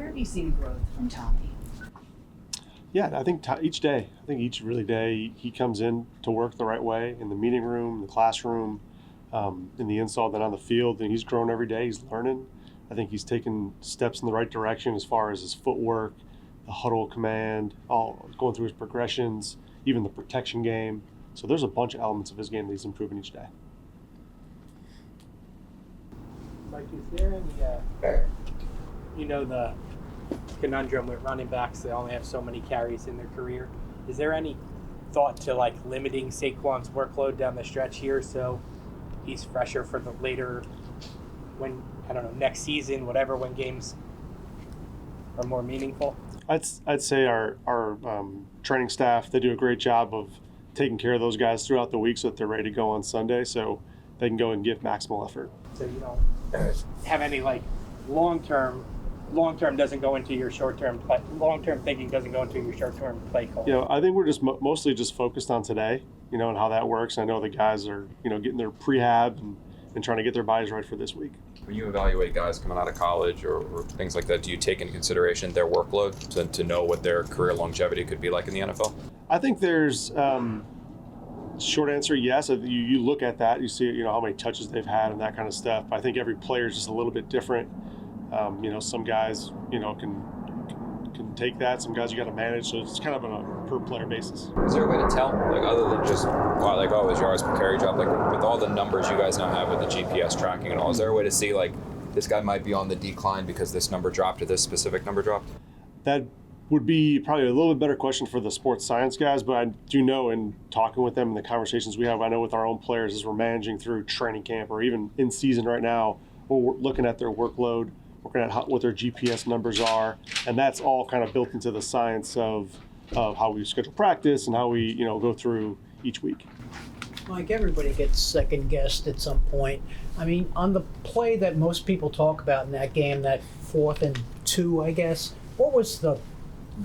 have you seen growth from Tommy? Yeah, I think each day, each really day, he comes in to work the right way in the meeting room, the classroom, in the install, then on the field, and he's grown every day. He's learning. I think he's taken steps in the right direction as far as his footwork, the huddle command, all going through his progressions, even the protection game. So there's a bunch of elements of his game that he's improving each day. Mike, is there any, the conundrum with running backs, they only have so many carries in their career. Is there any thought to limiting Saquon's workload down the stretch here so he's fresher for the later, next season, whatever, when games are more meaningful? I'd say our training staff, they do a great job of taking care of those guys throughout the week so that they're ready to go on Sunday so they can go and give maximal effort. So you don't have any long-term doesn't go into your short-term play, long-term thinking doesn't go into your short-term play call. I think we're just mostly just focused on today, and how that works. I know the guys are, getting their prehab and trying to get their bodies right for this week. When you evaluate guys coming out of college or things like that, do you take into consideration their workload to know what their career longevity could be like in the NFL? I think there's short answer, yes. You look at that, you see, how many touches they've had and that kind of stuff. But I think every player is just a little bit different. Some guys, can take that. Some guys you got to manage. So it's kind of on a per player basis. Is there a way to tell, other than just his yards per carry drop, with all the numbers you guys now have with the GPS tracking and all, is there a way to see this guy might be on the decline because this number dropped or this specific number dropped? That would be probably a little bit better question for the sports science guys, but I do know in talking with them and the conversations we have, I know with our own players as we're managing through training camp or even in season right now, we're looking at their workload, looking at what their GPS numbers are, and that's all kind of built into the science of how we schedule practice and how we go through each week. Mike, everybody gets second guessed at some point. I mean, on the play that most people talk about in that game, that 4th and 2, I guess, what was the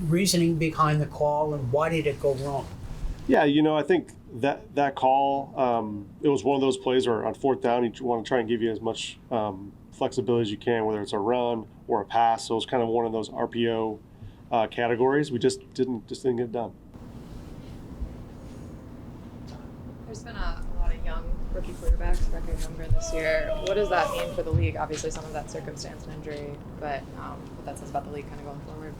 reasoning behind the call and why did it go wrong? Yeah, I think that call, it was one of those plays where on 4th down, you want to try and give you as much flexibility as you can, whether it's a run or a pass. So it was kind of one of those RPO categories. We just didn't get it done. There's been a lot of young rookie quarterbacks, record number this year. What does that mean for the league? Obviously, some of that circumstance and injury, but what that says about the league kind of going forward.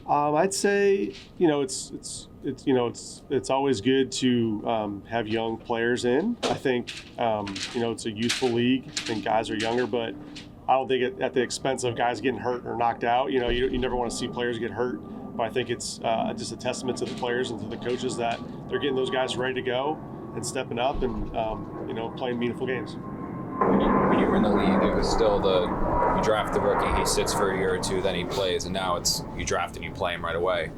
I'd say it's always good to have young players in. I think it's a youthful league and guys are younger, but I don't think at the expense of guys getting hurt or knocked out. You never want to see players get hurt, but I think it's just a testament to the players and to the coaches that they're getting those guys ready to go and stepping up and playing meaningful games. When you were in the league, it was still you draft the rookie, he sits for a year or two, then he plays, and now it's you draft and you play him right away.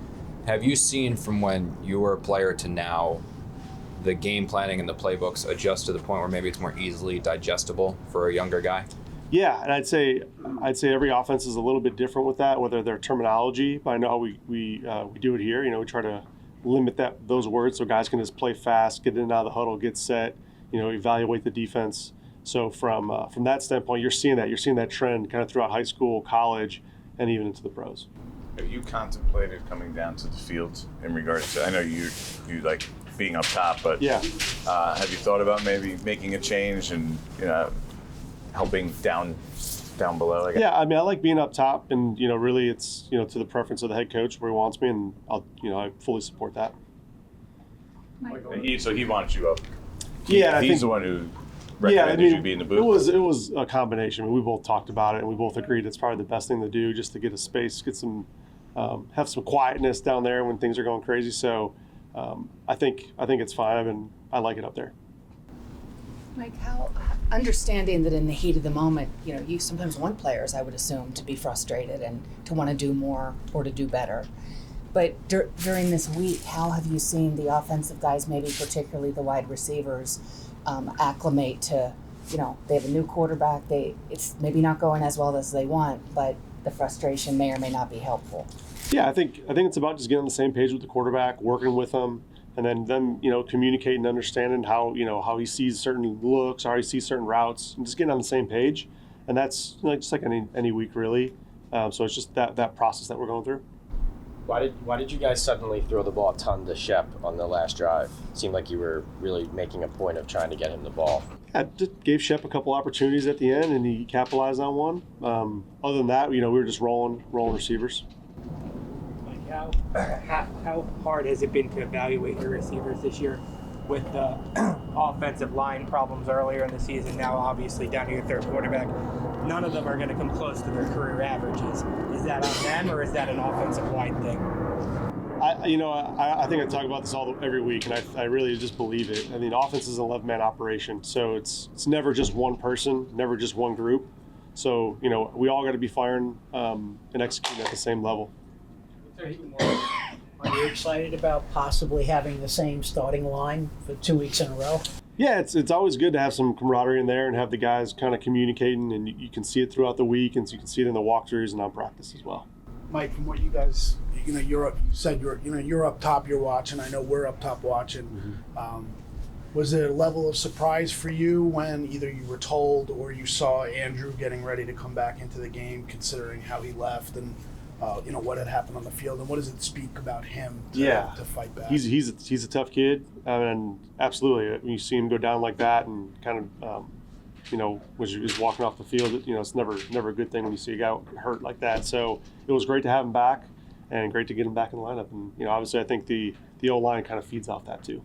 Have you seen from when you were a player to now the game planning and the playbooks adjust to the point where maybe it's more easily digestible for a younger guy? Yeah, and I'd say every offense is a little bit different with that, whether their terminology, but I know how we do it here. We try to limit those words so guys can just play fast, get in and out of the huddle, get set, evaluate the defense. So from that standpoint, you're seeing that trend kind of throughout high school, college, and even into the pros. Have you contemplated coming down to the field in regards to, I know you like being up top, but yeah, have you thought about maybe making a change and helping down below? I guess? Yeah, I mean, I like being up top, and really it's to the preference of the head coach where he wants me, and I fully support that. So he wants you up. Yeah, he's the one who recommended you be in the booth. It was a combination. We both talked about it, and we both agreed it's probably the best thing to do, just to get a space, get some, have some quietness down there when things are going crazy. So I think it's fine. I like it up there. Mike, how understanding that in the heat of the moment, you sometimes want players, I would assume, to be frustrated and to want to do more or to do better. But during this week, how have you seen the offensive guys, maybe particularly the wide receivers, acclimate to, they have a new quarterback. It's maybe not going as well as they want, but the frustration may or may not be helpful. Yeah, I think it's about just getting on the same page with the quarterback, working with them, and then them, communicating and understanding how he sees certain looks, how he sees certain routes, and just getting on the same page. And that's just like any week really. So it's just that process that we're going through. Why did you guys suddenly throw the ball a ton to Shep on the last drive? It seemed like you were really making a point of trying to get him the ball. I just gave Shep a couple opportunities at the end, and he capitalized on one. Other than that, we were just rolling receivers. Like how hard has it been to evaluate your receivers this year with the offensive line problems earlier in the season? Now, obviously, down to your third quarterback, none of them are going to come close to their career averages. Is that on them, or is that an offensive-wide thing? I think I talk about this every week, and I really just believe it. I mean, offense is an 11-man operation, so it's never just one person, never just one group. So, we all got to be firing and executing at the same level. Are you excited about possibly having the same starting line for 2 weeks in a row? Yeah, it's always good to have some camaraderie in there and have the guys kind of communicating, and you can see it throughout the week, and so you can see it in the walkthroughs and on practice as well. Mike, from what you guys, you said you're up top, you're watching. I know we're up top watching. Mm-hmm. Was there a level of surprise for you when either you were told or you saw Andrew getting ready to come back into the game, considering how he left and what had happened on the field, and what does it speak about him to fight back? He's a tough kid, and absolutely, when you see him go down like that and kind of was walking off the field, it's never a good thing when you see a guy hurt like that. So it was great to have him back, and great to get him back in the lineup. And obviously, I think the O-line kind of feeds off that too.